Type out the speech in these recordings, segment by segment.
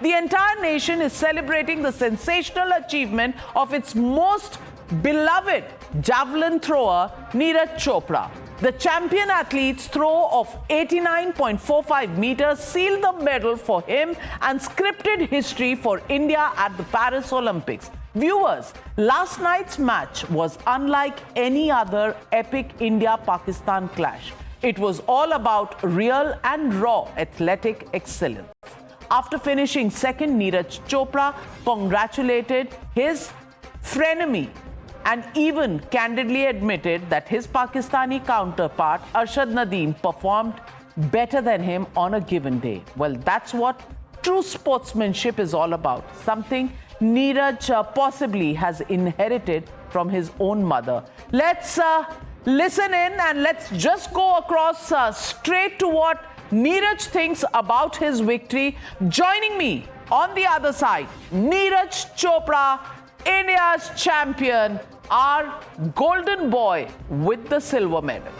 the entire nation is celebrating the sensational achievement of its most beloved javelin thrower, Neeraj Chopra. The champion athlete's throw of 89.45 meters sealed the medal for him and scripted history for India at the Paris Olympics. Viewers, last night's match was unlike any other epic India-Pakistan clash. It was all about real and raw athletic excellence. After finishing second, Neeraj Chopra congratulated his frenemy and even candidly admitted that his Pakistani counterpart, Arshad Nadeem, performed better than him on a given day. Well, that's what true sportsmanship is all about, something Neeraj possibly has inherited from his own mother. Let's listen in and let's just go across straight to what Neeraj thinks about his victory. Joining me on the other side, Neeraj Chopra, India's champion, our golden boy with the silver medal.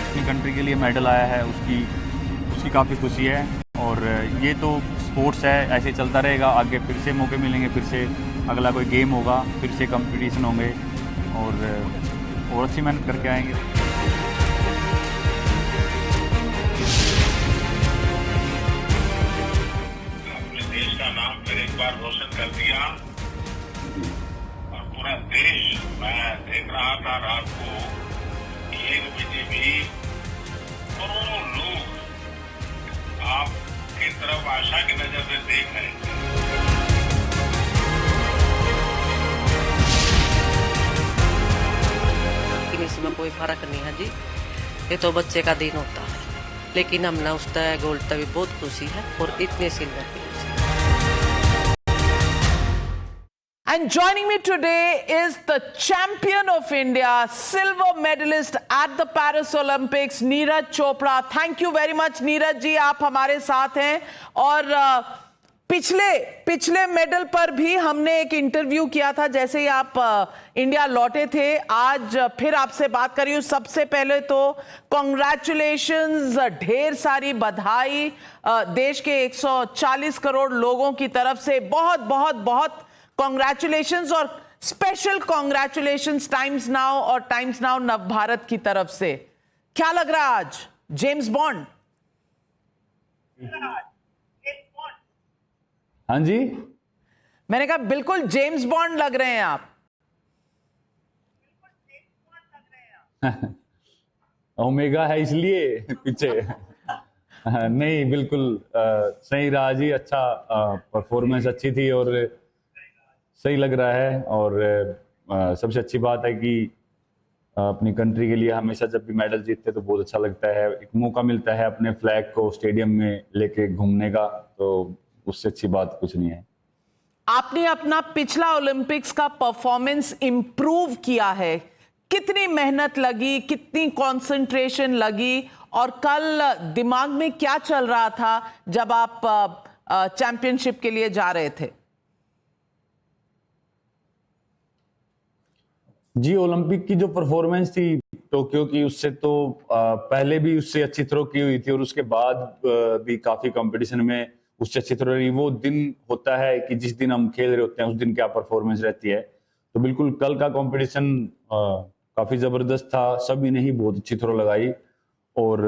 अपनी country के लिए medal आया है, उसकी काफ़ी खुशी है और ये तो स्पोर्ट्स है, ऐसे चलता रहेगा। आगे फिर से मौके मिलेंगे, फिर से अगला कोई गेम होगा, फिर से कंपटीशन होंगे और अच्छी मेहनत करके आएंगे। एक बार रोशन कर दिया और पूरा देश, मैं देख रहा था रात को 1 बजे भी करोड़ों लोग आपकी तरफ आशा की नजर से देख रहे थे। इसमें कोई फर्क नहीं है जी, ये तो बच्चे का दिन होता है, लेकिन हमने उसका गोल्ड तभी बहुत खुशी है और इतने सिल्वर की खुशी। And joining me today is the champion of India, silver medalist at the Paris Olympics, Neeraj Chopra. Thank you very much, Neeraj जी, आप हमारे साथ हैं। और पिछले मेडल पर भी हमने एक इंटरव्यू किया था जैसे ही आप इंडिया लौटे थे। आज फिर आपसे बात कर रही हूँ। सबसे पहले तो कॉन्ग्रेचुलेशंस, ढेर सारी बधाई देश के 140 करोड़ लोगों की तरफ से। बहुत बहुत बहुत कॉन्ग्रेचुलेशंस और स्पेशल कॉन्ग्रेचुलेशंस टाइम्स नाउ और टाइम्स नाउ नव भारत की तरफ से। क्या लग रहा है आज? James bond? हाँ जी, मैंने कहा बिल्कुल जेम्स बॉन्ड लग रहे हैं आप। ओमेगा है इसलिए पीछे। नहीं, बिल्कुल सही रहा जी, अच्छा परफॉर्मेंस अच्छी थी और सही लग रहा है। और सबसे अच्छी बात है कि अपनी कंट्री के लिए हमेशा जब भी मेडल जीतते तो बहुत अच्छा लगता है। एक मौका मिलता है अपने फ्लैग को स्टेडियम में लेके घूमने का, तो उससे अच्छी बात कुछ नहीं है। आपने अपना पिछला ओलंपिक्स का परफॉर्मेंस इंप्रूव किया है, कितनी मेहनत लगी, कितनी कंसंट्रेशन लगी और कल दिमाग में क्या चल रहा था जब आप चैंपियनशिप के लिए जा रहे थे? जी, ओलंपिक की जो परफॉर्मेंस थी टोक्यो की, उससे तो पहले भी उससे अच्छी थ्रो की हुई थी और उसके बाद भी काफी कंपटीशन में उससे अच्छी थ्रो रही। वो दिन होता है कि जिस दिन हम खेल रहे होते हैं उस दिन क्या परफॉर्मेंस रहती है। तो बिल्कुल कल का कंपटीशन काफी जबरदस्त था, सभी ने ही बहुत अच्छी थ्रो लगाई और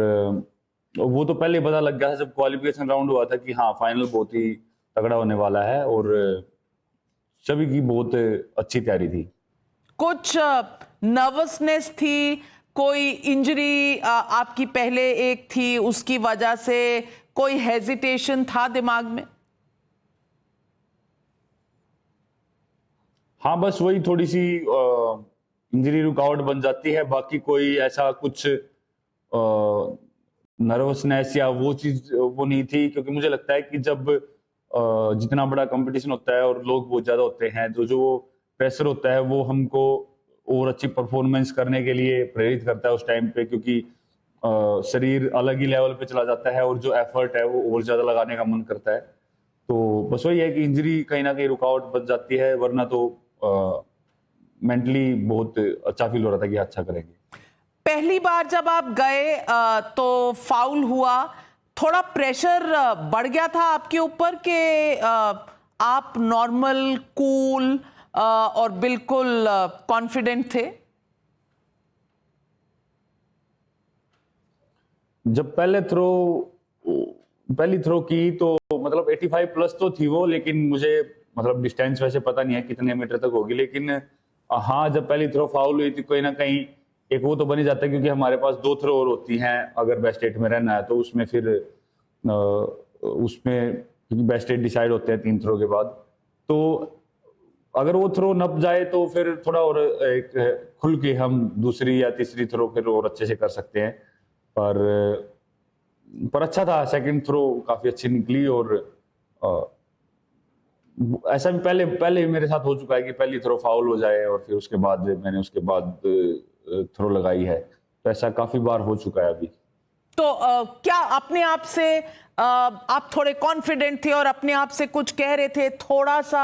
वो तो पहले पता लग गया था जब क्वालिफिकेशन राउंड हुआ था कि हाँ फाइनल बहुत ही तगड़ा होने वाला है और सभी की बहुत अच्छी तैयारी थी। कुछ नर्वसनेस थी, कोई इंजरी आपकी पहले एक थी उसकी वजह से कोई हेजिटेशन था दिमाग में? हाँ, बस वही थोड़ी सी इंजरी रुकावट बन जाती है, बाकी कोई ऐसा कुछ नर्वसनेस या वो चीज वो नहीं थी। क्योंकि मुझे लगता है कि जब जितना बड़ा कंपटीशन होता है और लोग बहुत ज्यादा होते हैं तो जो प्रेशर होता है वो हमको और अच्छी परफॉर्मेंस करने के लिए प्रेरित करता है उस टाइम पे, क्योंकि शरीर अलग ही लेवल पे चला जाता है और जो एफर्ट है वो और ज्यादा लगाने का मन करता है। तो बस वही है कि इंजरी कहीं ना कहीं रुकावट बन जाती है, वरना तो मेंटली बहुत अच्छा फील हो रहा था कि अच्छा करेंगे। पहली बार जब आप गए तो फाउल हुआ, थोड़ा प्रेशर बढ़ गया था आपके ऊपर कि आप नॉर्मल, कूल और बिल्कुल कॉन्फिडेंट थे? जब पहली थ्रो की तो मतलब 85 प्लस तो थी वो, लेकिन मुझे मतलब डिस्टेंस वैसे पता नहीं है कितने मीटर तक होगी, लेकिन हाँ जब पहली थ्रो फाउल हुई थी कोई ना कहीं एक वो तो बन ही जाता है, क्योंकि हमारे पास 2 थ्रो और होती हैं अगर बेस्ट 8 में रहना है तो उसमें फिर उसमें क्योंकि बेस्ट 8 डिसाइड होते हैं 3 थ्रो के बाद, तो अगर वो थ्रो नप जाए तो फिर थोड़ा और एक खुल के हम दूसरी या तीसरी थ्रो फिर और अच्छे से कर सकते हैं। पर अच्छा था, सेकंड थ्रो काफी अच्छी निकली। और ऐसा भी पहले मेरे साथ हो चुका है कि पहली थ्रो फाउल हो जाए और फिर उसके बाद थ्रो लगाई है, तो ऐसा काफी बार हो चुका है अभी। तो क्या अपने आप से आप थोड़े कॉन्फिडेंट थे और अपने आप से कुछ कह रहे थे? थोड़ा सा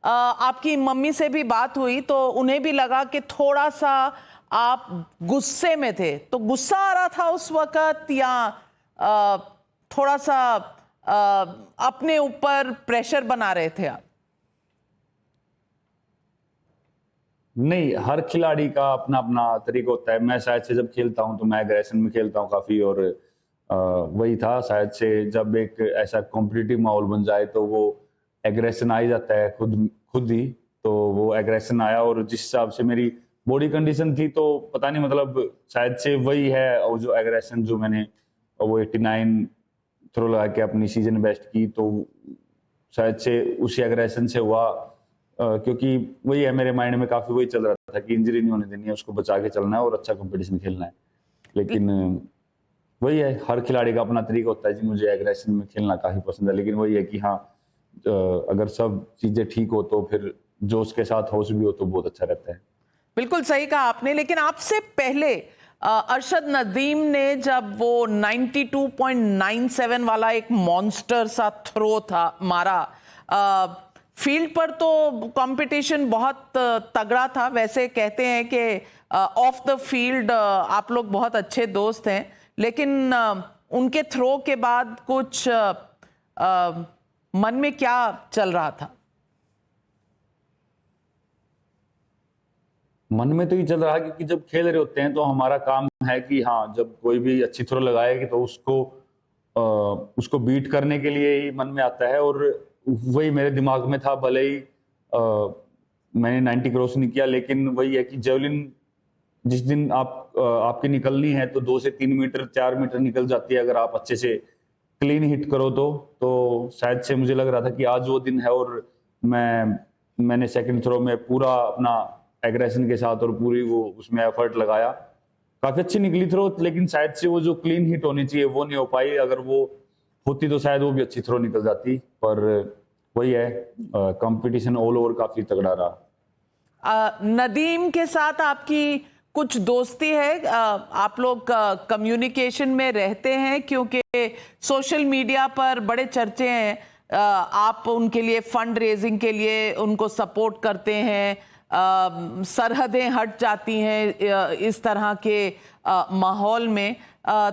आपकी मम्मी से भी बात हुई तो उन्हें भी लगा कि थोड़ा सा आप गुस्से में थे, तो गुस्सा आ रहा था उस वक्त या थोड़ा सा अपने ऊपर प्रेशर बना रहे थे आप? नहीं, हर खिलाड़ी का अपना अपना तरीका होता है। मैं शायद से जब खेलता हूं तो मैं एग्रेशन में खेलता हूं काफी, और वही था शायद से जब एक ऐसा कॉम्पिटिटिव माहौल बन जाए तो वो एग्रेशन आ ही जाता है खुद ही। तो वो एग्रेशन आया और जिस हिसाब से मेरी बॉडी कंडीशन थी तो पता नहीं, मतलब शायद से वही है और जो एग्रेशन जो मैंने वो 89 थ्रो लगा के अपनी सीजन बेस्ट की, तो शायद से उसी एग्रेशन से हुआ। क्योंकि वही है मेरे माइंड में काफी वही चल रहा था कि इंजरी नहीं होने देनी है, उसको बचा के चलना है और अच्छा कंपटीशन खेलना है। लेकिन वही है, हर खिलाड़ी का अपना तरीका होता है जी। मुझे एग्रेशन में खेलना काफी पसंद है, लेकिन वही है कि हाँ अगर सब चीजें ठीक हो तो फिर जोश के साथ होश भी हो तो बहुत अच्छा रहता है। बिल्कुल सही कहा आपने। लेकिन आपसे पहले अरशद नदीम ने जब वो 92.97 वाला एक मॉन्स्टर सा थ्रो था मारा, फील्ड पर तो कंपटीशन बहुत तगड़ा था। वैसे कहते हैं कि ऑफ द फील्ड आप लोग बहुत अच्छे दोस्त हैं, लेकिन उनके थ्रो के बाद कुछ मन में क्या चल रहा था? मन में तो ये चल रहा है क्योंकि जब खेल रहे होते हैं तो हमारा काम है कि हाँ जब कोई भी अच्छी थ्रो लगाएगी तो उसको बीट करने के लिए ही मन में आता है। और वही मेरे दिमाग में था, भले ही मैंने 90 क्रॉस नहीं किया, लेकिन वही है कि जेवलिन जिस दिन आपकी निकलनी है तो 2 से 3 मीटर 4 मीटर निकल जाती है अगर आप अच्छे से क्लीन हिट करो तो शायद से मुझे लग रहा था कि आज वो दिन है। और मैंने सेकंड थ्रो में पूरा अपना एग्रेशन के साथ और पूरी वो उसमें एफर्ट लगाया, काफी अच्छी निकली थ्रो। लेकिन शायद से वो जो क्लीन हिट होनी चाहिए वो नहीं हो पाई, अगर वो होती तो शायद वो भी अच्छी थ्रो निकल जाती। पर वही है, कंपटीशन ऑल ओवर काफी तगड़ा रहा। नदीम के साथ आपकी कुछ दोस्ती है? आप लोग कम्युनिकेशन में रहते हैं? क्योंकि सोशल मीडिया पर बड़े चर्चे हैं, आप उनके लिए फंड रेजिंग के लिए उनको सपोर्ट करते हैं, सरहदें हट जाती हैं इस तरह के माहौल में।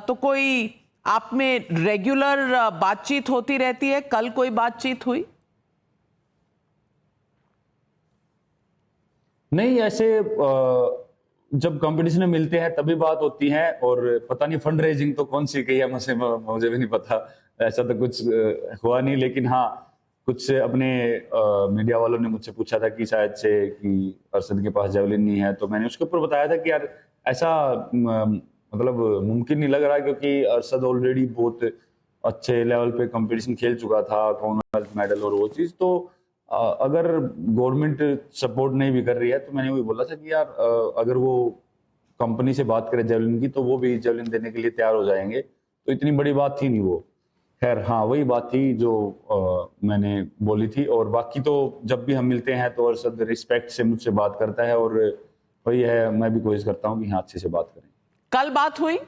तो कोई आप में रेगुलर बातचीत होती रहती है? कल कोई बातचीत हुई? नहीं, ऐसे जब कंपटीशन में मिलते हैं तभी बात होती है। और पता नहीं फंड रेजिंग तो कौन सी कही है, मुझे भी नहीं पता, ऐसा तो कुछ हुआ नहीं। लेकिन हाँ, कुछ अपने मीडिया वालों ने मुझसे पूछा था कि शायद से कि अरशद के पास जेवलिन नहीं है, तो मैंने उसके ऊपर बताया था कि यार ऐसा मतलब मुमकिन नहीं लग रहा, क्योंकि अरशद ऑलरेडी बहुत अच्छे लेवल पे कंपटीशन खेल चुका था, कॉमनवेल्थ मेडल और वो चीज। तो अगर गवर्नमेंट सपोर्ट नहीं भी कर रही है तो मैंने वही बोला था कि यार अगर वो कंपनी से बात करे जेवलिन की तो वो भी जेवलिन देने के लिए तैयार हो जाएंगे, तो इतनी बड़ी बात थी नहीं वो। खैर हाँ, वही बात थी जो मैंने बोली थी। और बाकी तो जब भी हम मिलते हैं तो अरशद रिस्पेक्ट से मुझसे बात करता है, और वही है, मैं भी कोशिश करता हूँ कि हाँ अच्छे से बात करें। कल बात हुई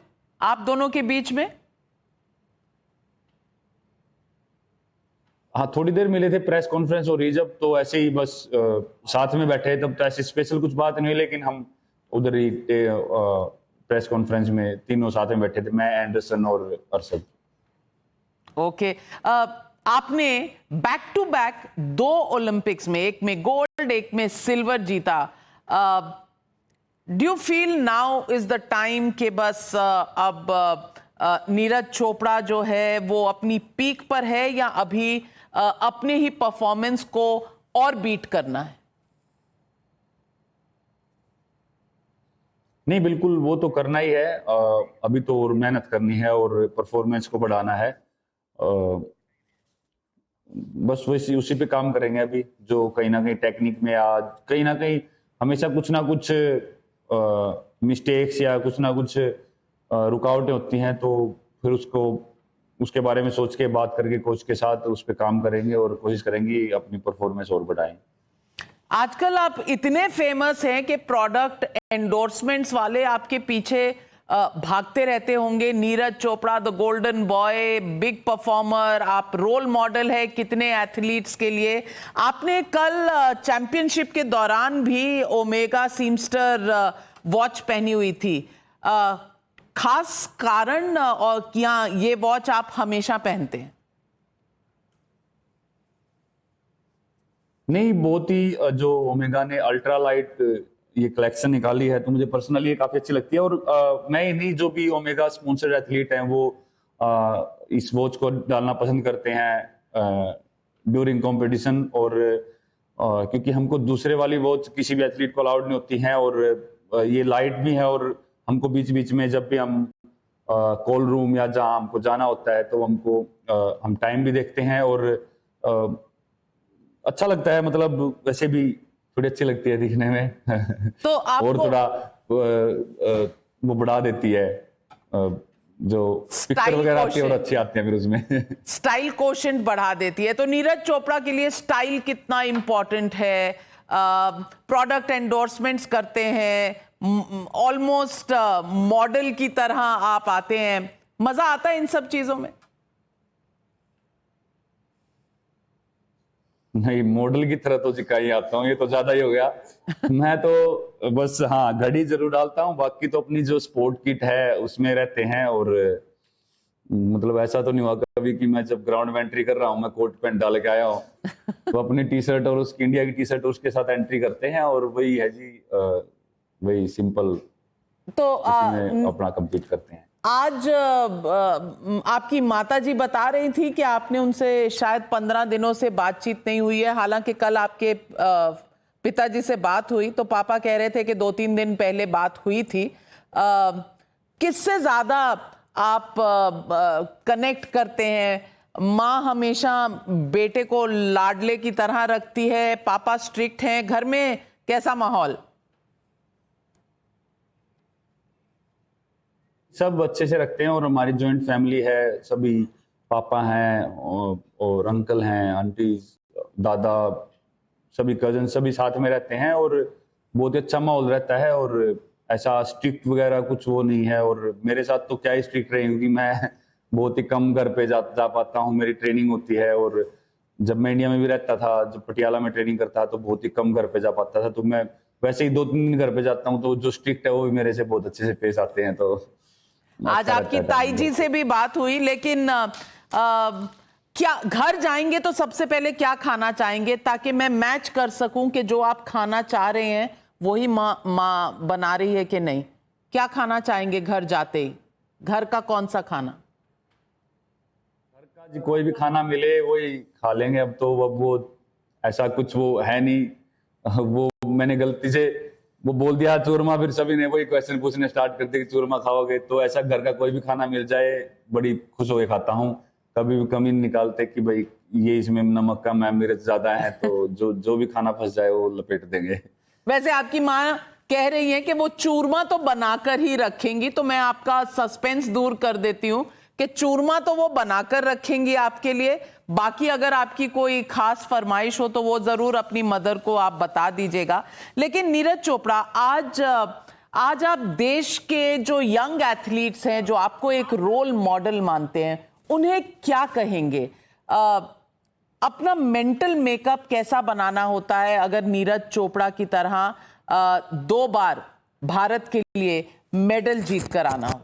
आप दोनों के बीच में? हाँ, थोड़ी देर मिले थे, प्रेस कॉन्फ्रेंस हो रही जब, तो ऐसे ही बस साथ में बैठे, तब तो ऐसी स्पेशल कुछ बात नहीं हुई, लेकिन हम उधर ही प्रेस कॉन्फ्रेंस में तीनों साथ में बैठे थे, मैं, एंडरसन और अरशद। ओके, आपने बैक टू बैक 2 ओलंपिक्स में, एक में गोल्ड एक में सिल्वर जीता। Do you feel now is the time कि बस अब नीरज चोपड़ा जो है वो अपनी पीक पर है, या अभी अपने ही परफॉर्मेंस को और बीट करना है? नहीं, बिल्कुल वो तो करना ही है। अभी तो और मेहनत करनी है और परफॉर्मेंस को बढ़ाना है। बस वैसे उसी पे काम करेंगे अभी, जो कहीं ना कहीं टेक्निक में आज कहीं ना कहीं हमेशा कुछ ना कुछ मिस्टेक्स या कुछ ना कुछ रुकावटें होती हैं, तो फिर उसके बारे में सोच के बात करके कोच के साथ उस पर काम करेंगे और कोशिश करेंगे अपनी परफॉर्मेंस और बढ़ाएं। आजकल आप इतने फेमस हैं कि प्रोडक्ट एंडोर्समेंट्स वाले आपके पीछे भागते रहते होंगे। Neeraj Chopra the golden boy, big performer, आप रोल मॉडल है कितने एथलीट्स के लिए। आपने कल चैंपियनशिप के दौरान भी ओमेगा सीमस्टर वॉच पहनी हुई थी, खास कारण और क्या ये वॉच आप हमेशा पहनते हैं? नहीं, बहुत ही जो ओमेगा ने अल्ट्रा लाइट ये कलेक्शन निकाली है, तो मुझे पर्सनली ये काफी अच्छी लगती है। और मैं ही नहीं, जो भी ओमेगा स्पॉन्सर्ड एथलीट हैं वो इस वॉच को डालना पसंद करते हैं ड्यूरिंग कंपटीशन। और क्योंकि हमको दूसरे वाली वॉच किसी भी एथलीट को अलाउड नहीं होती है, और ये लाइट भी है, और हमको बीच बीच में जब भी हम कॉल रूम या जहां हमको जाना होता है तो हम टाइम भी देखते हैं, और अच्छा लगता है। मतलब वैसे भी थोड़ी अच्छी लगती है दिखने में तो आपको और थोड़ा वो बढ़ा देती है, जो पिक्चर वगैरह आती है और अच्छी आती है फिर उसमें स्टाइल कोशेंट बढ़ा देती है। तो नीरज चोपड़ा के लिए स्टाइल कितना इंपॉर्टेंट है? प्रोडक्ट एंडोर्समेंट्स करते हैं, ऑलमोस्ट मॉडल की तरह आप आते हैं, मजा आता है इन सब चीजों में? नहीं, मॉडल की तरह तो जिका ही आता हूँ, ये तो ज्यादा ही हो गया मैं तो बस हाँ घड़ी जरूर डालता हूँ, बाकी तो अपनी जो स्पोर्ट किट है उसमें रहते हैं। और मतलब ऐसा तो नहीं हुआ कभी कि मैं जब ग्राउंड में एंट्री कर रहा हूँ मैं कोट पैंट डाल के आया हूँ तो अपनी टी शर्ट और उसकी इंडिया की टी शर्ट उसके साथ एंट्री करते हैं, और वही है जी, वही सिंपल तो अपना कंप्लीट करते हैं। आज आपकी माताजी बता रही थी कि आपने उनसे शायद 15 दिनों से बातचीत नहीं हुई है। हालांकि कल आपके पिताजी से बात हुई तो पापा कह रहे थे कि 2-3 दिन पहले बात हुई थी। किससे ज्यादा आप कनेक्ट करते हैं? माँ हमेशा बेटे को लाडले की तरह रखती है, पापा स्ट्रिक्ट हैं, घर में कैसा माहौल? सब अच्छे से रखते हैं, और हमारी जॉइंट फैमिली है, सभी पापा हैं और अंकल हैं, आंटी, दादा, सभी कजन सभी साथ में रहते हैं, और बहुत ही अच्छा माहौल रहता है। और ऐसा स्ट्रिक्ट वगैरह कुछ वो नहीं है। और मेरे साथ तो क्या ही स्ट्रिक्ट रहे, क्योंकि मैं बहुत ही कम घर पे जा पाता हूँ, मेरी ट्रेनिंग होती है। और जब मैं इंडिया में भी रहता था, जब पटियाला में ट्रेनिंग करता तो बहुत ही कम घर पे जा पाता था, तो मैं वैसे ही 2-3 दिन घर पे जाता हूँ, तो जो स्ट्रिक्ट है वो भी मेरे से बहुत अच्छे से पेश आते हैं। तो आज आपकी ताई जी से भी बात हुई, लेकिन क्या घर जाएंगे तो सबसे पहले क्या खाना चाहेंगे, ताकि मैं मैच कर सकूं कि जो आप खाना चाह रहे हैं वही माँ बना रही है कि नहीं? क्या खाना चाहेंगे घर जाते ही? घर का कौन सा खाना? घर का जी कोई भी खाना मिले वही खा लेंगे। अब तो वो ऐसा कुछ वो है नहीं। वो मैंने गलती से वो बोल दिया चूरमा, फिर सभी ने वही क्वेश्चन पूछने स्टार्ट कर दिया कि चूरमा खाओगे? तो ऐसा घर का कोई भी खाना मिल जाए बड़ी खुश होकर खाता हूँ। कभी भी कमी नहीं निकालते कि भाई ये इसमें नमक कम है, मिर्च ज्यादा है, तो जो भी खाना फंस जाए वो लपेट देंगे। वैसे आपकी माँ कह रही है कि वो चूरमा तो बनाकर ही रखेंगी, तो मैं आपका सस्पेंस दूर कर देती हूँ कि चूरमा तो वो बनाकर रखेंगी आपके लिए। बाकी अगर आपकी कोई खास फरमाइश हो तो वो जरूर अपनी मदर को आप बता दीजिएगा। लेकिन नीरज चोपड़ा, आज आप देश के जो यंग एथलीट्स हैं, जो आपको एक रोल मॉडल मानते हैं, उन्हें क्या कहेंगे? अपना मेंटल मेकअप कैसा बनाना होता है अगर नीरज चोपड़ा की तरह 2 बार भारत के लिए मेडल जीत कर आना हो?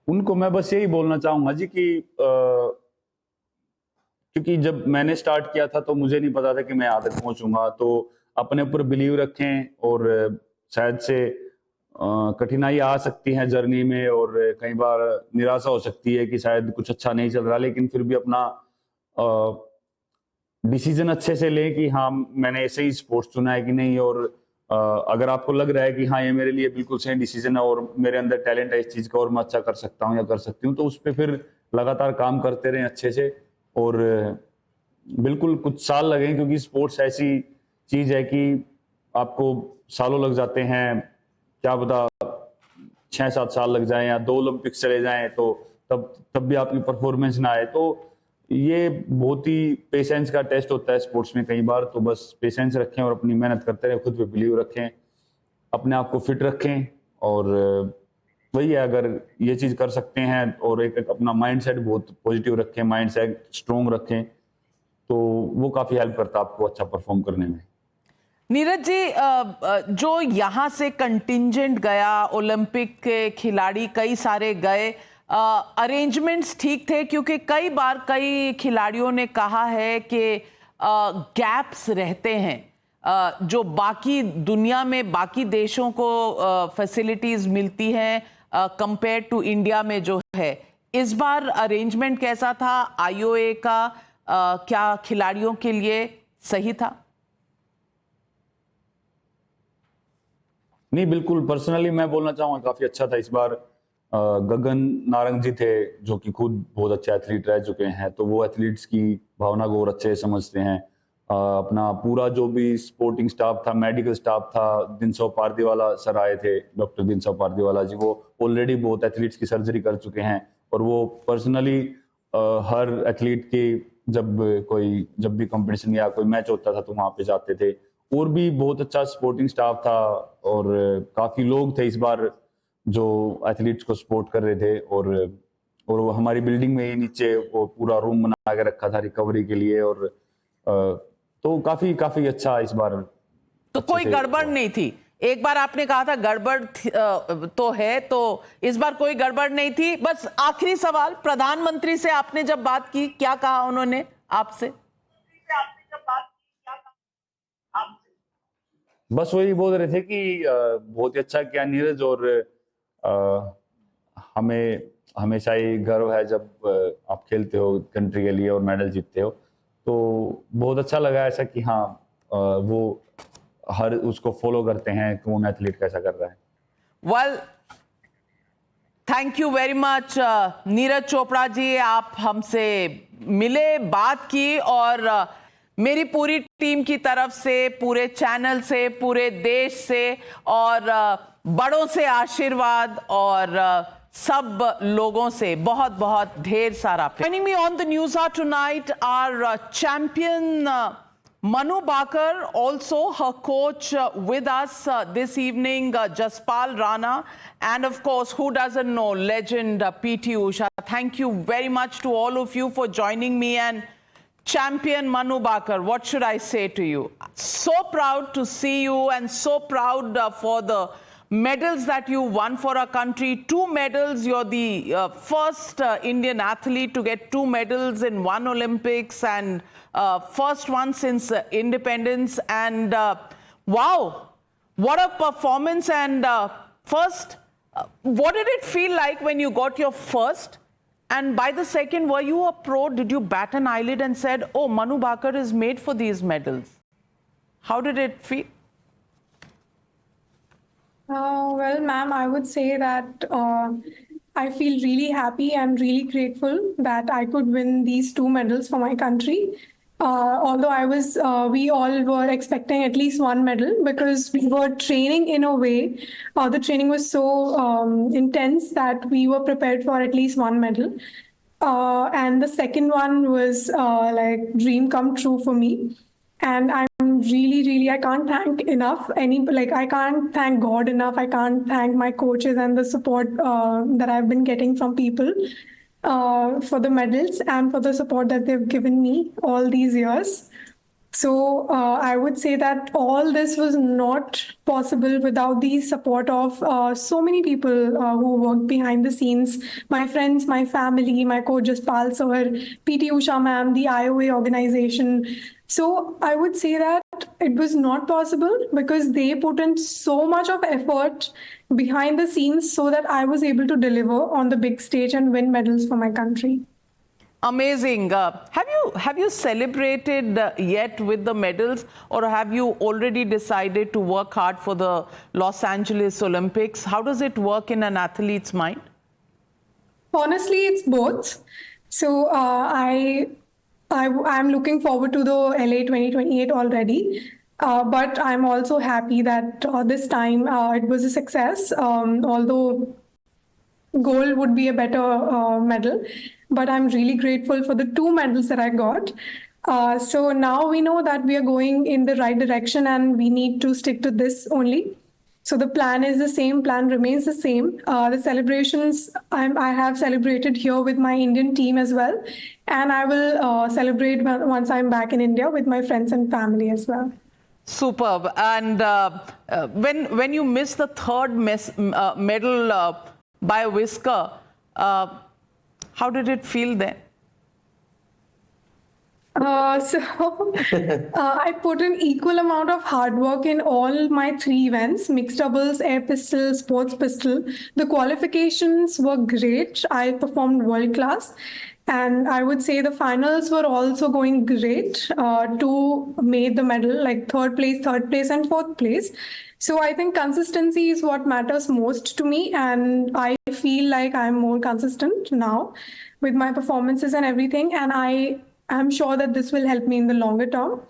उनको मैं बस यही बोलना चाहूंगा जी कि क्योंकि जब मैंने स्टार्ट किया था तो मुझे नहीं पता था कि मैं यहाँ तक पहुंचूंगा, तो अपने ऊपर बिलीव रखें और शायद से कठिनाई आ सकती है जर्नी में और कई बार निराशा हो सकती है कि शायद कुछ अच्छा नहीं चल रहा, लेकिन फिर भी अपना डिसीजन अच्छे से लें कि हाँ मैंने ऐसे ही स्पोर्ट्स चुना है कि नहीं, और अगर आपको लग रहा है कि हाँ ये मेरे लिए बिल्कुल सही डिसीजन है और मेरे अंदर टैलेंट है इस चीज का और मैं अच्छा कर सकता हूँ या कर सकती हूँ, तो उस पर फिर लगातार काम करते रहें अच्छे से। और बिल्कुल कुछ साल लगे, क्योंकि स्पोर्ट्स ऐसी चीज है कि आपको सालों लग जाते हैं, क्या पता 6-7 साल लग जाए या 2 ओलंपिक्स चले जाएं तो तब भी आपकी परफॉर्मेंस ना आए। तो ये बहुत ही पेशेंस का टेस्ट होता है स्पोर्ट्स में कई बार, तो बस पेशेंस रखें और अपनी मेहनत करते रहें, खुद पे बिलीव रखें, अपने आप को फिट रखें, और वही है अगर ये चीज कर सकते हैं और एक अपना माइंडसेट बहुत पॉजिटिव रखें, माइंडसेट स्ट्रोंग रखें, तो वो काफी हेल्प करता है आपको अच्छा परफॉर्म करने में। नीरज जी, जो यहाँ से कंटिंजेंट गया, ओलंपिक के खिलाड़ी कई सारे गए, अरेंजमेंट्स ठीक थे? क्योंकि कई बार कई खिलाड़ियों ने कहा है कि गैप्स रहते हैं, जो बाकी दुनिया में बाकी देशों को फैसिलिटीज मिलती हैं कंपेयर टू इंडिया में जो है। इस बार अरेंजमेंट कैसा था? आईओए का क्या खिलाड़ियों के लिए सही था? नहीं, बिल्कुल पर्सनली मैं बोलना चाहूंगा काफी अच्छा था इस बार। गगन नारंग जी थे जो कि खुद बहुत अच्छे एथलीट रह चुके हैं, तो वो एथलीट्स की भावना को और अच्छे से समझते हैं। अपना पूरा जो भी स्पोर्टिंग स्टाफ था, मेडिकल स्टाफ था, दिनसो पारदीवाला सर आए थे, डॉक्टर दिनसो पारदीवाला जी, वो ऑलरेडी बहुत एथलीट्स की सर्जरी कर चुके हैं और वो पर्सनली हर एथलीट की जब भी कंपटीशन या कोई मैच होता था तो वहां पे जाते थे। और भी बहुत अच्छा सपोर्टिंग स्टाफ था और काफी लोग थे इस बार जो एथलीट्स को सपोर्ट कर रहे थे, और वो हमारी बिल्डिंग में ही नीचे वो पूरा रूम बना के रखा था रिकवरी के लिए, और तो काफी अच्छा इस बार। तो कोई गड़बड़ नहीं थी? एक बार आपने कहा था गड़बड़ तो है, तो इस बार कोई गड़बड़ नहीं थी। बस आखिरी सवाल, प्रधानमंत्री से आपने जब बात की, क्या कहा उन्होंने आपसे? बस वही बोल रहे थे कि बहुत ही अच्छा किया नीरज, और हमें हमेशा ही गर्व है जब आप खेलते हो कंट्री के लिए और मेडल जीतते हो, तो बहुत अच्छा लगा ऐसा कि हाँ वो हर उसको फॉलो करते हैं कौन एथलीट कैसा कर रहा है। Well, thank you very much Neeraj Chopra ji, आप हमसे मिले, बात की, और मेरी पूरी टीम की तरफ से, पूरे चैनल से, पूरे देश से और बड़ों से आशीर्वाद और सब लोगों से बहुत बहुत ढेर सारा प्यार। Joining me on the news hour tonight are champion Manu Bakar, also her coach with us this evening, Jaspal Rana, and of course, who doesn't know, legend PT Usha. Thank you very much to all of you for joining me. And champion Manu Bakar, what should I say to you? So proud to see you, and so proud for the medals that you won for our country. 2 medals. You're the first Indian athlete to get 2 medals in one Olympics, and first one since independence. And wow, what a performance. And first, what did it feel like when you got your first? And by the second, were you a pro? Did you bat an eyelid and said, oh, Manu Bakar is made for these medals? How did it feel? Well, ma'am, I would say that I feel really happy and really grateful that I could win these 2 medals for my country. Although we all were expecting at least 1 medal because we were training in a way. The training was so intense that we were prepared for at least 1 medal. And the second one was like dream come true for me. And I'm really, I can't thank enough. I can't thank God enough. I can't thank my coaches and the support that I've been getting from people for the medals and for the support that they've given me all these years. So I would say that all this was not possible without the support of so many people who worked behind the scenes. My friends, my family, my coach Jaspal sir, PT Usha ma'am, the IOA organization. So I would say that it was not possible because they put in so much of effort behind the scenes so that I was able to deliver on the big stage and win medals for my country. Amazing. Have you celebrated yet with the medals, or have you already decided to work hard for the Los Angeles Olympics? How does it work in an athlete's mind? Honestly, it's both. So I'm looking forward to the LA 2028 already. But I'm also happy that this time it was a success, although gold would be a better medal. But I'm really grateful for the 2 medals that I got. So now we know that we are going in the right direction and we need to stick to this only. So the plan is the same, plan remains the same. The celebrations, I have celebrated here with my Indian team as well. And I will celebrate once I'm back in India with my friends and family as well. Superb. And when you missed the third medal by a whisker, how did it feel then? I put an equal amount of hard work in all my 3 events, mixed doubles, air pistol, sports pistol. The qualifications were great. I performed world class. And I would say the finals were also going great. 2 made the medal, like third place, and 4th place. So I think consistency is what matters most to me. And I feel like I'm more consistent now with my performances and everything. And I'm sure that this will help me in the longer term.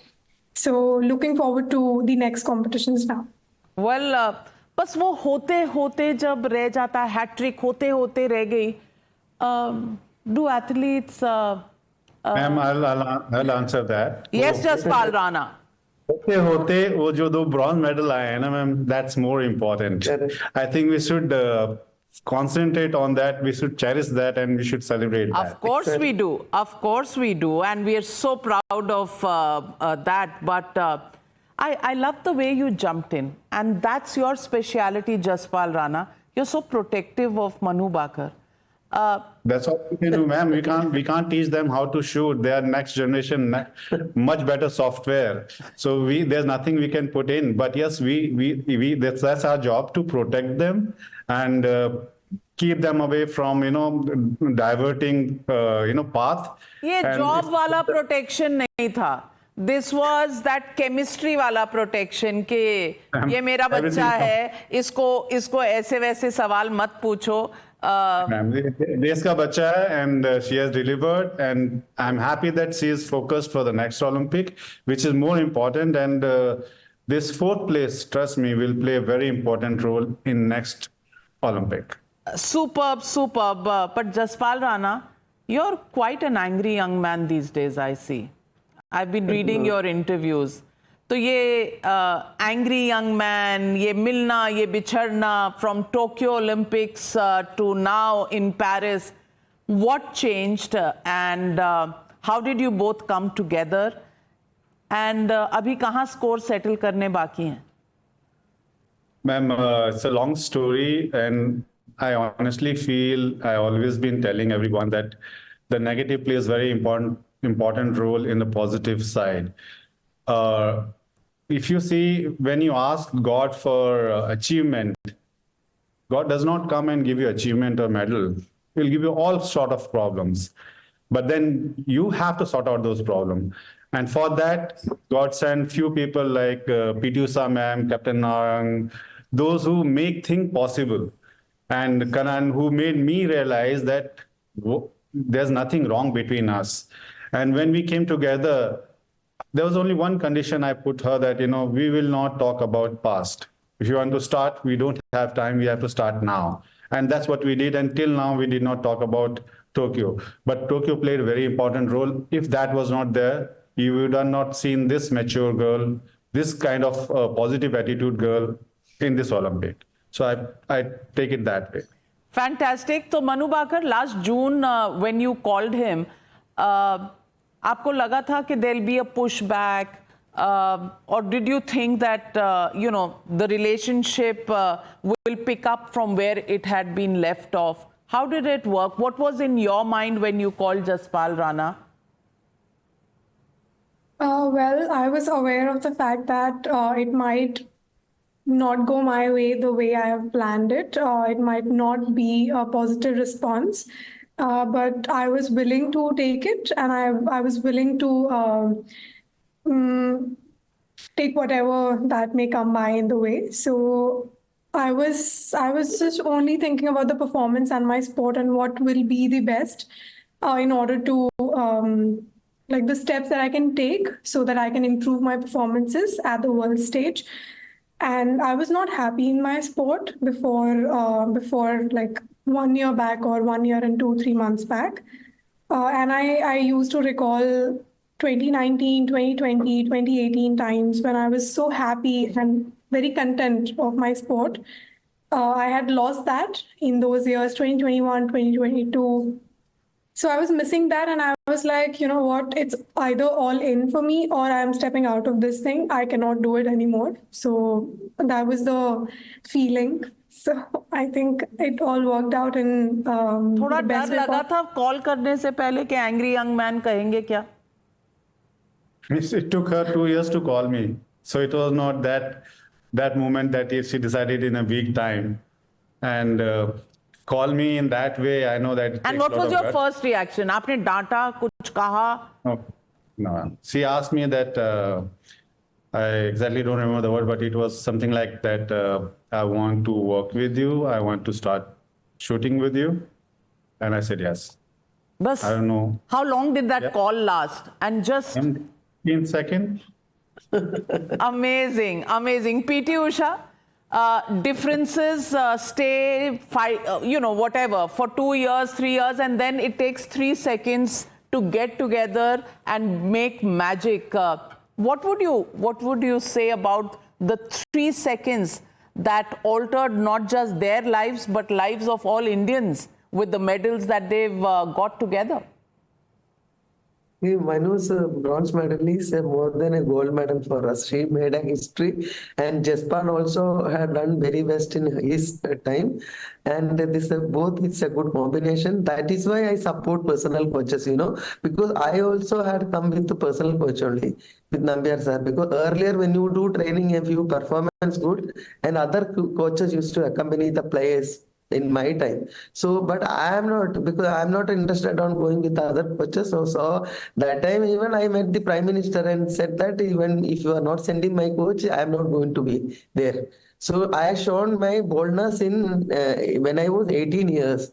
So looking forward to the next competitions now. Well, बस वो होते होते जब रह जाता, hat trick होते होते रह गई. Do athletes? Ma'am, I'll answer that. Yes, Jaspal Rana. होते वो जो 2 bronze medal आए हैं ना ma'am, that's more important. I think we should concentrate on that. We should cherish that and we should celebrate that. Of course we do. Of course we do. And we are so proud of that. But I love the way you jumped in. And that's your speciality, Jaspal Rana. You're so protective of Manu Bakar. That's all we can do, ma'am. We can't teach them how to shoot. They are next generation, much better software. So there's nothing we can put in. But yes, that's our job to protect them and keep them away from diverting path. ये job वाला protection नहीं था. This was that chemistry वाला protection के ये मेरा बच्चा है, इसको ऐसे वैसे सवाल मत पूछो. देश का बच्चा है and she has delivered and I'm happy that she is focused for the next Olympic, which is more important, and this 4th place, trust me, will play a very important role in next Olympic. Superb. But Jaspal Rana, you're quite an angry young man these days, I see. I've been reading your interviews. तो ये angry young man, ये मिलना, ये बिछड़ना from Tokyo Olympics to now in Paris, what changed and how did you both come together? And अभी कहाँ score settle करने बाकी हैं? Ma'am, it's a long story, and I honestly feel I always been telling everyone that the negative plays very important role in the positive side. If you see, when you ask God for achievement, God does not come and give you achievement or medal. He'll give you all sort of problems. But then you have to sort out those problems. And for that, God sent few people like PT Usha ma'am, Captain Narang, those who make things possible. And Kanan, who made me realize that there's nothing wrong between us. And when we came together, there was only one condition I put her, that, we will not talk about past. If you want to start, we don't have time, we have to start now. And that's what we did. Until now, we did not talk about Tokyo. But Tokyo played a very important role. If that was not there, you would have not seen this mature girl, this kind of positive attitude girl in this Olympic. So I take it that way. Fantastic. So Manu Bakar, last June when you called him, आपको लगा था कि there'll be a pushback, or did you think that the relationship will pick up from where it had been left off? How did it work? What was in your mind when you called Jaspal Rana? Well, I was aware of the fact that it might not go my way the way I have planned it. It might not be a positive response, but I was willing to take it, and I was willing to take whatever that may come by in the way. So I was just only thinking about the performance and my sport and what will be the best in order to like the steps that I can take so that I can improve my performances at the world stage. And I was not happy in my sport before like 1 year back or 1 year and 2-3 months back. And I used to recall 2019, 2020, 2018 times when I was so happy and very content of my sport. I had lost that in those years, 2021, 2022. So I was missing that, and I was like, you know what, it's either all in for me or I'm stepping out of this thing. I cannot do it anymore. So that was the feeling. So I think it all worked out in थोड़ा the best डर way लगा था call करने से पहले कि angry young man कहेंगे क्या? It took her 2 years to call me. So it was not that moment that she decided in a week time. And call me in that way, I know that. And what was your first reaction? आपने डांटा, कुछ कहा? No. She asked me that, I exactly don't remember the word, but it was something like that, I want to work with you. I want to start shooting with you. And I said yes. बस. I don't know. How long did that call last? And just 15 seconds. amazing. PT Usha, differences stay, whatever, for 2 years, 3 years, and then it takes 3 seconds to get together and make magic. What would you say about the 3 seconds that altered not just their lives but lives of all Indians with the medals that they've got together? Manu's bronze medal is more than a gold medal for us. She made a history, and Jaspal also had done very best in his time. And this both, it's a good combination. That is why I support personal coaches, because I also had come with the personal coach only with Nambiar sir. Because earlier when you do training, if you performance good, and other coaches used to accompany the players in my time. So, but I am not, because I am not interested on going with other coaches. So that time even I met the Prime Minister and said that even if you are not sending my coach, I am not going to be there. So I shown my boldness in when I was 18 years.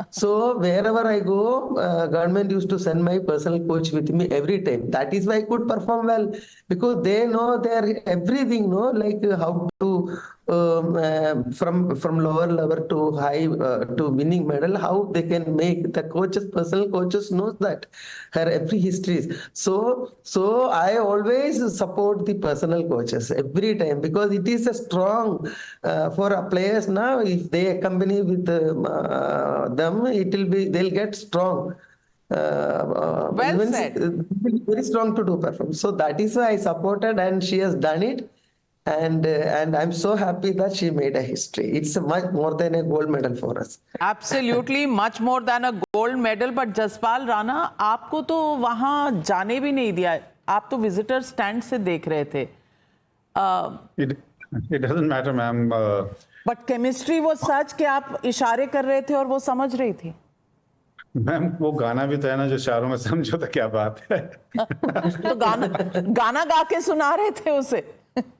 So wherever I go, government used to send my personal coach with me every time. That is why I could perform well, because they know their everything, like how to from lower level to high to winning medal, how they can make. The coaches, personal coaches knows that her every history. So I always support the personal coaches every time, because it is a strong for our players now. If they accompany with them, they'll get strong. Well said. Very strong to do perform. So that is why I supported, and she has done it. And I'm so happy that she made a history. It's much more than a gold medal for us. Absolutely, much more than a gold medal. But Jaspal Rana, आपको तो वहाँ जाने भी नहीं दिया. आप तो visitor stand से देख रहे थे. It doesn't matter, ma'am. But chemistry was such कि आप इशारे कर रहे थे और वो समझ रही थी. मैम वो गाना भी तो है ना जो इशारों में समझो तो क्या बात है. तो गाना गा के सुना रहे थे उसे.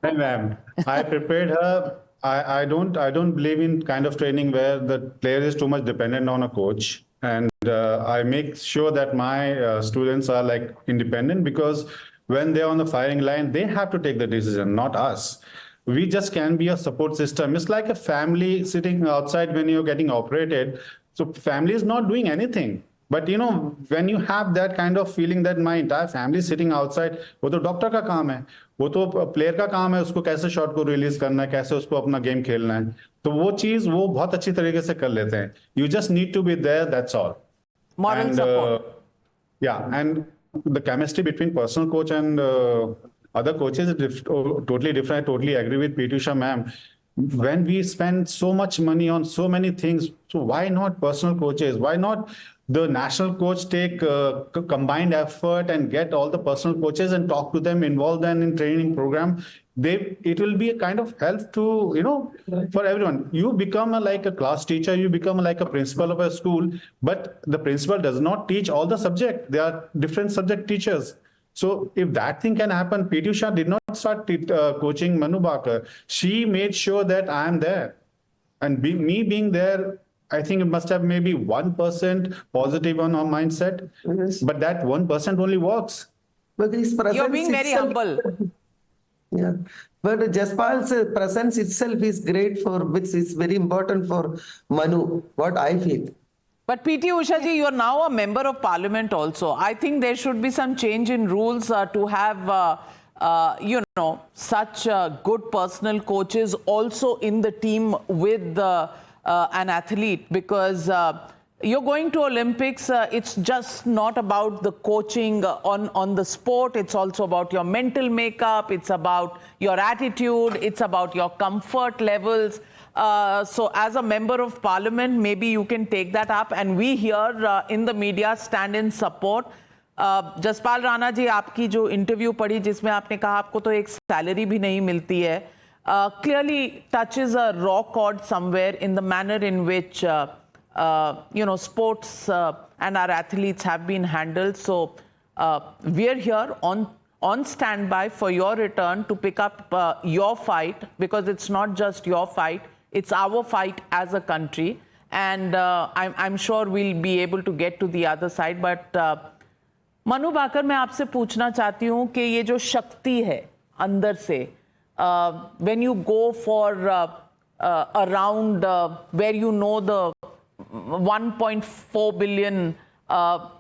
Hey, ma'am, I prepared her. I don't believe in kind of training where the player is too much dependent on a coach. And I make sure that my students are like independent, because when they're on the firing line, they have to take the decision, not us. We just can be a support system. It's like a family sitting outside when you're getting operated. So family is not doing anything. But when you have that kind of feeling that my entire family is sitting outside, वो तो doctor का काम है, वो तो player का काम है, उसको कैसे शॉट को रिलीज करना है, कैसे उसको अपना गेम खेलना है. तो वो चीज वो बहुत अच्छी तरीके से कर लेते हैं. You just need to be there, that's all. Moral support. Yeah, and the chemistry between personal coach and Other coaches are totally different. I totally agree with PT Usha ma'am. When we spend so much money on so many things, so why not personal coaches? Why not the national coach take combined effort and get all the personal coaches and talk to them, involve them in training program? It will be a kind of help to, for everyone. You become like a class teacher, you become like a principal of a school, but the principal does not teach all the subject. There are different subject teachers. So if that thing can happen, PT Usha did not start coaching Manu Bhaker. She made sure that I am there. And me being there, I think it must have maybe 1% positive on our mindset. Yes. But that 1% only works. But his presence You're being very itself- humble. Yeah, but Jaspal's presence itself is great which is very important for Manu, what I feel. But PT Usha ji, you are now a member of parliament also. I think there should be some change in rules to have, such good personal coaches also in the team with an athlete, because you're going to Olympics. It's just not about the coaching on the sport. It's also about your mental makeup. It's about your attitude. It's about your comfort levels. So as a member of parliament, maybe you can take that up, and we here in the media stand in support. Jaspal Rana ji, आपकी जो interview पढ़ी जिसमें आपने कहा आपको तो एक salary भी नहीं मिलती है, clearly touches a raw chord somewhere in the manner in which sports and our athletes have been handled. So we are here on standby for your return to pick up your fight, because it's not just your fight, it's our fight as a country. And I'm sure we'll be able to get to the other side. But Manu Bhaker, मैं आपसे पूछना चाहती हूँ कि ये जो शक्ति है अंदर से, when you go for a round where you know the 1.4 billion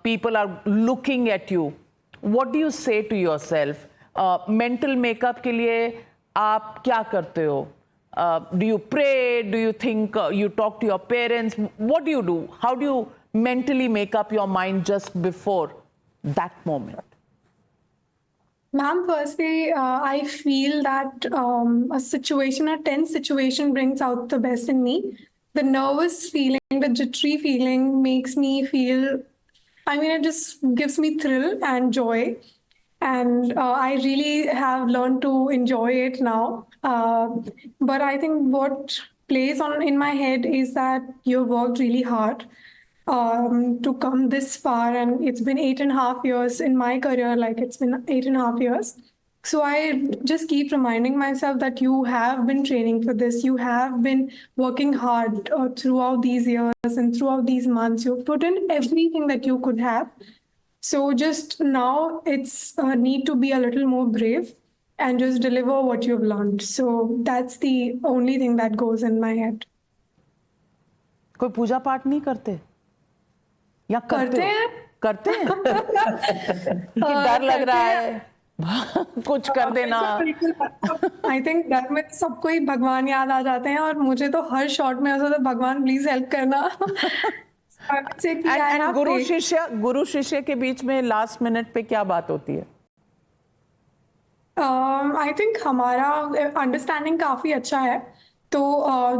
people are looking at you, what do you say to yourself? Mental makeup के लिए आप क्या करते हो? Do you pray? Do you think you talk to your parents? What do you do? How do you mentally make up your mind just before that moment? Ma'am, firstly, I feel that a tense situation brings out the best in me. The nervous feeling, the jittery feeling makes me feel, it just gives me thrill and joy. And I really have learned to enjoy it now. But I think what plays on in my head is that you've worked really hard to come this far, and it's been 8.5 years in my career, it's been 8.5 years. So I just keep reminding myself that you have been training for this, you have been working hard throughout these years and throughout these months. You've put in everything that you could have. So just now it's need to be a little more brave and just deliver what you've learned. So that's the only thing that goes in my head. कोई पूजा पाठ नहीं करते या करते हैं? करते हैं कि डर लग रहा है कुछ कर देना? आई थिंक डर में सबको ही भगवान याद आ जाते हैं, और मुझे तो हर शॉट में ऐसा तो भगवान प्लीज हेल्प करना। गुरु शिष्य के बीच में लास्ट मिनट पे क्या बात होती है? आई थिंक हमारा अंडरस्टैंडिंग काफी अच्छा है, तो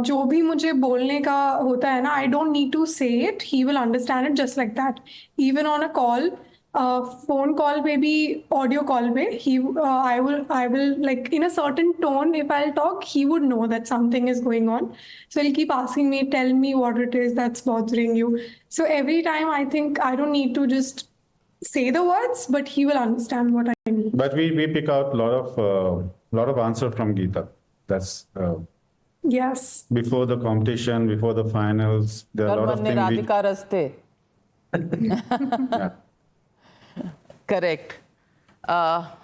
जो भी मुझे बोलने का होता है ना, आई डोंट नीड टू से it, he will understand it just like that. Even on a call, phone call पे भी, audio call पे, I will like in a certain tone, if I'll talk, he would know that something is going on. So he'll keep asking me, tell me what it is that's bothering you. So every time I think I don't need to just say the words, but he will understand what I mean. But we pick out lot of answer from Geeta. That's yes. Before the competition, before the finals, there are a lot of things. Radhika रस्ते। Yeah. Correct.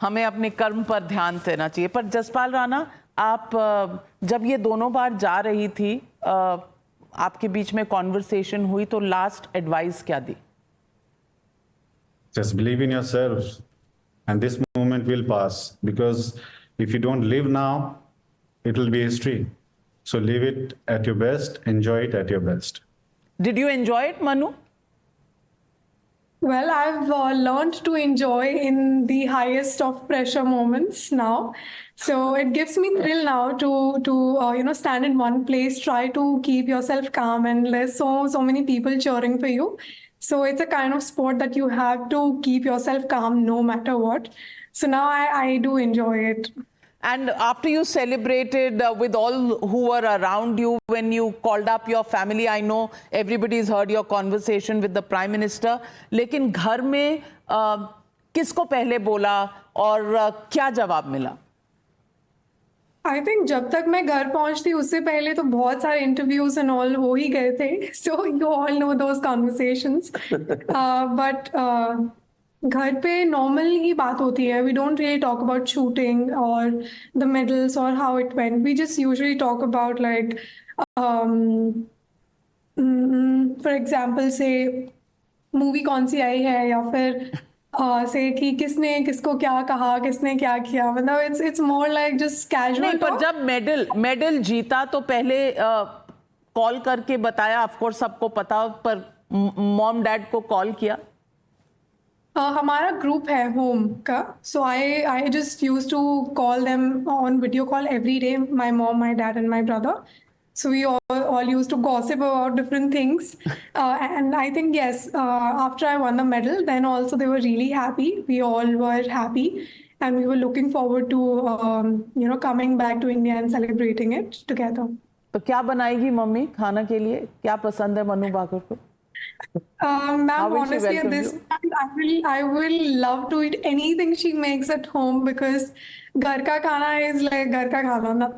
हमें अपने कर्म पर ध्यान देना चाहिए। पर जसपाल राणा, आप जब ये दोनों बार जा रही थी, आपके बीच में कॉन्वर्सेशन हुई, तो लास्ट एडवाइस क्या दी? Just believe in yourself, and this moment will pass. Because if you don't live now, it will be history. So live it at your best, enjoy it at your best. Did you enjoy it, Manu? Well, I've learned to enjoy in the highest of pressure moments now. So it gives me thrill now to stand in one place, try to keep yourself calm, and there's so many people cheering for you. So it's a kind of sport that you have to keep yourself calm no matter what. So now I do enjoy it. And after you celebrated with all who were around you, when you called up your family, I know everybody's heard your conversation with the Prime Minister. लेकिन घर में किसको पहले बोला और क्या जवाब मिला? आई थिंक जब तक मैं घर पहुंचती उससे पहले तो बहुत सारे इंटरव्यूज एंड ऑल हो ही गए थे. So you all know those conversations. But घर पे नॉर्मल ही बात होती है. We don't really talk about shooting और द मेडल्स और how it went. We just usually talk about like for example से मूवी कौन सी आई है या फिर से कि किसने किसको क्या कहा, किसने क्या किया. मतलब it's more like just casual. नहीं, पर जब मेडल जीता तो पहले कॉल करके बताया. ऑफ कोर्स सबको पता, पर मॉम डैड को कॉल किया? हमारा ग्रुप है होम का. So I just use to call them on video call every day. My mom, my dad and my brother. So we all used to gossip about different things. And I think, yes, after I won the medal, then also they were really happy. We all were happy. And we were looking forward to, coming back to India and celebrating it together. तो क्या बनाएगी mummy खाना के लिए? क्या पसंद है मनु भाकर को? Ma'am, will she honestly, at welcome this point, I will love to eat anything she makes at home because घर का खाना is like घर का खाना.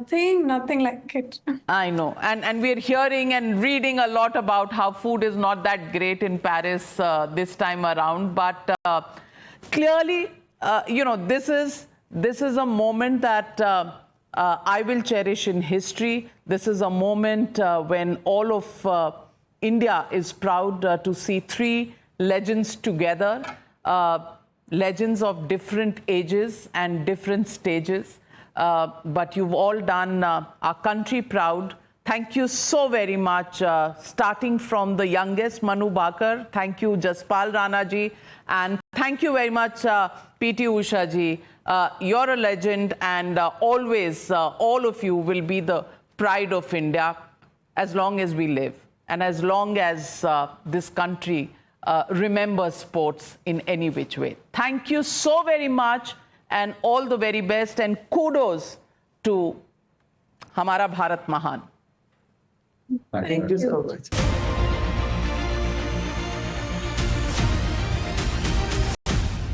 Nothing like it. I know. And we're hearing and reading a lot about how food is not that great in Paris this time around. But clearly, this is a moment that I will cherish in history. This is a moment when all of India is proud to see three legends together. Legends of different ages and different stages. But you've all done our country proud. Thank you so very much. Starting from the youngest, Manu Bhaker. Thank you, Jaspal Rana ji. And thank you very much, P.T. Usha ji. You're a legend, and always, all of you will be the pride of India as long as we live. And as long as this country remembers sports in any which way. Thank you so very much and all the very best, and kudos to Hamara Bharat Mahan. Thank you so much.